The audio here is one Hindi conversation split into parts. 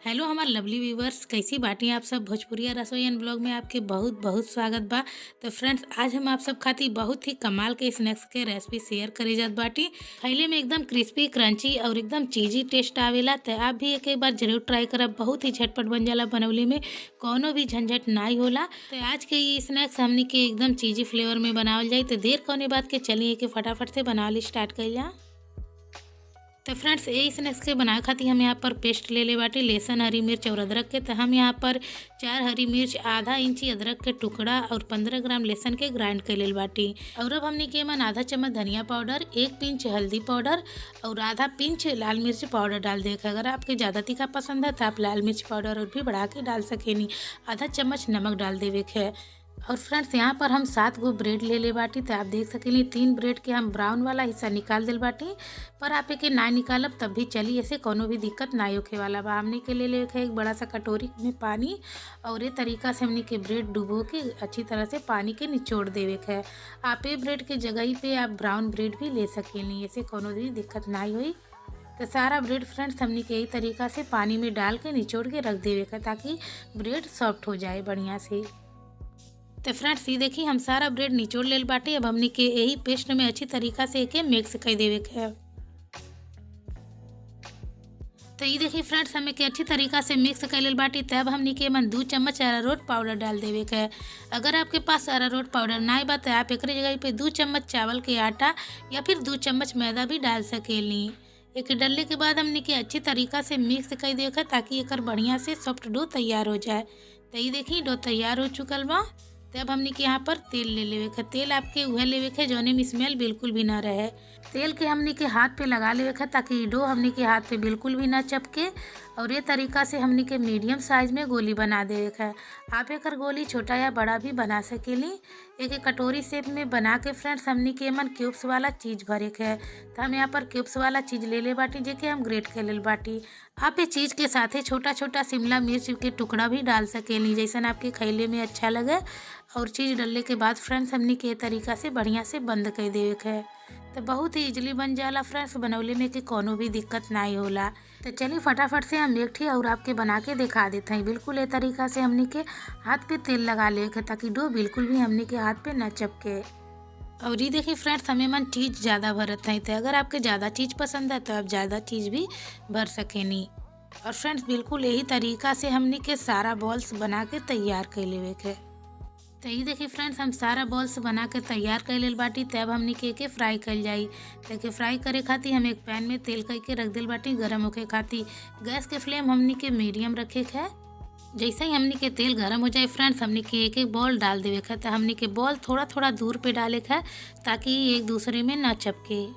हेलो हमार लवली व्यूवर्स, कैसी बाटी आप सब। भोजपुरिया रसोई एंड ब्लॉग में आपके बहुत बहुत स्वागत बा। तो फ्रेंड्स, आज हम आप सब खातिर बहुत ही कमाल के स्नैक्स के रेसिपी शेयर करे जात बाटी। खैले में एकदम क्रिस्पी क्रंची और एकदम चीजी टेस्ट आवेला। तो आप भी एक बार जरूर ट्राई करब। बहुत ही झटपट बन जाला, बनवले में कोनो भी झंझट नहीं होला। तो आज के ये स्नैक्स हमनी के एकदम चीजी फ्लेवर में बनावल जाए। तो देर कौने बात के चलिए कि फटाफट से बनावल स्टार्ट कइल। तो फ्रेंड्स, ये स्नैक्स के बनाए खातिर हम यहाँ पर पेस्ट ले ले बाटी लहसुन, हरी मिर्च और अदरक के। तो हम यहाँ पर 4 हरी मिर्च, आधा इंची अदरक के टुकड़ा और 15 ग्राम लहसुन के ग्राइंड कर ले बाटी। और अब हमने के मन आधा चम्मच धनिया पाउडर, 1 पिंच हल्दी पाउडर और आधा पिंच लाल मिर्च पाउडर डाल देखे। अगर आपके ज़्यादा तीखा पसंद है तो आप लाल मिर्च पाउडर और भी बढ़ा के डाल सकेनी। आधा चम्मच नमक डाल देवे है। और फ्रेंड्स, यहाँ पर हम 7 गो ब्रेड ले बाटी। तो आप देख सकेली 3 ब्रेड के हम ब्राउन वाला हिस्सा निकाल दिल बाटी। पर आप एके ना निकालब तब भी चली, ऐसे कोनो भी दिक्कत ना होखे वाला बा। हमने के ले है एक बड़ा सा कटोरी में पानी और ये तरीका से हमने के ब्रेड डुबो के अच्छी तरह से पानी के निचोड़ देवे है। आप ये ब्रेड के जगह पे आप ब्राउन ब्रेड भी ले सकेली, ऐसे कोनो भी दिक्कत ना हुई। तो सारा ब्रेड फ्रेंड्स हमने के यही तरीका से पानी में डाल के निचोड़ के रख देवे है, ताकि ब्रेड सॉफ्ट हो जाए बढ़िया से। तो फ्रेंड्स, ये देखिए हम सारा ब्रेड निचोड़ लेल बाटी। अब हमने के यही पेस्ट में अच्छी तरीका से एके मिक्स कर देवे है। तो ये देखिए फ्रेंड्स, हमें के अच्छी तरीका से मिक्स कर लेल बाटी। तब हमने के मन 2 चम्मच अरारोट पाउडर डाल देवे है। अगर आपके पास अरारोट पाउडर ना बा तो आप एक जगह पे 2 चम्मच चावल के आटा या फिर 2 चम्मच मैदा भी डाल सकेली। एक डालने के बाद हमने के अच्छी तरीका से मिक्स कर देवे है, ताकि एक बढ़िया से सॉफ्ट डो तैयार हो जाए। तो ये देखिए डो तैयार हो चुकल बा। तो अब हमने के यहाँ पर तेल ले लेवे है। तेल आपके वह लेवे है जौने में स्मेल बिल्कुल भी ना रहे। तेल के हमने के हाथ पे लगा लेवे है, ताकि डो हमने के हाथ पे बिल्कुल भी ना चपके। और ये तरीका से हमने के मीडियम साइज में गोली बना देवे है। आप एक गोली छोटा या बड़ा भी बना सकेली। एक कटोरी शेप में बना के फ्रेंड्स हमने के मन क्यूब्स वाला चीज़ भरे है। तो हम यहाँ पर क्यूब्स वाला चीज़ ले ले बाटी, जेके हम ग्रेट कर ले बाटी। आप ये चीज़ के साथ छोटा छोटा शिमला मिर्च के टुकड़ा भी डाल सकेली, जैसन आपके खैले में अच्छा लगे। और चीज़ डालने के बाद फ्रेंड्स हमने के तरीका से बढ़िया से बंद कर देवे है। तो बहुत ही इजली बन जाला फ्रेंड्स, बनौले में कि कोनो भी दिक्कत नहीं होला। तो चलिए फटाफट से हम एक ठी और आपके बना के दिखा देते हैं। बिल्कुल ये तरीका से हमने के हाथ पे तेल लगा ले है, ताकि डो बिल्कुल भी हमने के हाथ पे न चपके। और ये देखिए फ्रेंड्स, हमें मन चीज़ ज़्यादा भरत है। तो अगर आपके ज़्यादा चीज़ पसंद है तो आप ज़्यादा चीज़ भी भर सकेनी। और फ्रेंड्स, बिल्कुल यही तरीका से हमने के सारा बॉल्स बना के तैयार कर लेवे है। तो ये देखिए फ्रेंड्स, हम सारा बॉल्स बना के तैयार कर लेल बाटी। तब हमने के फ्राई कर जाई। तो फ्राई करे खातिर हम एक पैन में तेल करके रख दिल बाटी गरम होके खातिर। गैस के फ्लेम हमने के मीडियम रखे है। जैसे ही हमने के तेल गरम हो जाए फ्रेंड्स, हमने के एक बॉल डाल देवे है। तो हमने के बॉल थोड़ा थोड़ा दूर पे डाले है, ताकि एक दूसरे में ना चपके।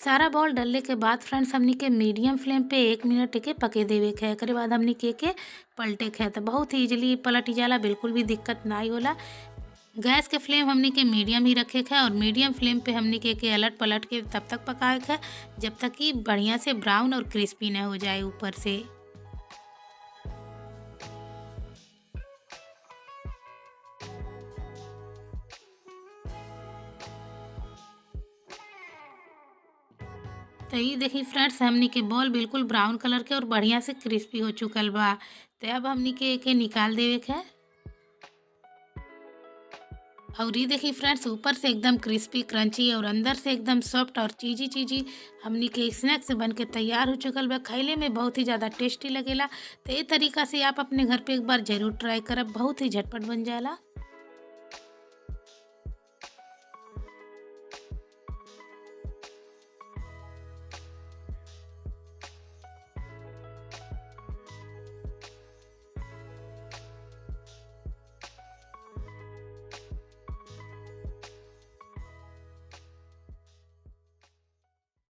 सारा बॉल डालने के बाद फ्रेंड्स हमने के मीडियम फ्लेम पे 1 मिनट के पके देवे है। एक बाद हमने के पलटे है। तो बहुत ही इजली पलट जाला, बिल्कुल भी दिक्कत ना होला। गैस के फ्लेम हमने के मीडियम ही रखे है। और मीडियम फ्लेम पे हमने के अलट पलट के तब तक पकाए है, जब तक कि बढ़िया से ब्राउन और क्रिस्पी ना हो जाए ऊपर से। तो ये देखिए फ्रेंड्स, हमनी के बॉल बिल्कुल ब्राउन कलर के और बढ़िया से क्रिस्पी हो चुकल बा। तो अब हमनी के निकाल देवे है। और ये देखिए फ्रेंड्स, ऊपर से एकदम क्रिस्पी क्रंची और अंदर से एकदम सॉफ्ट और चीजी चीजी हमनी के स्नैक्स से बन के तैयार हो चुकल बा। खैले में बहुत ही ज़्यादा टेस्टी लगेला। तो ये तरीका से आप अपने घर पे एक बार ज़रूर ट्राई करब, बहुत ही झटपट बन जाला।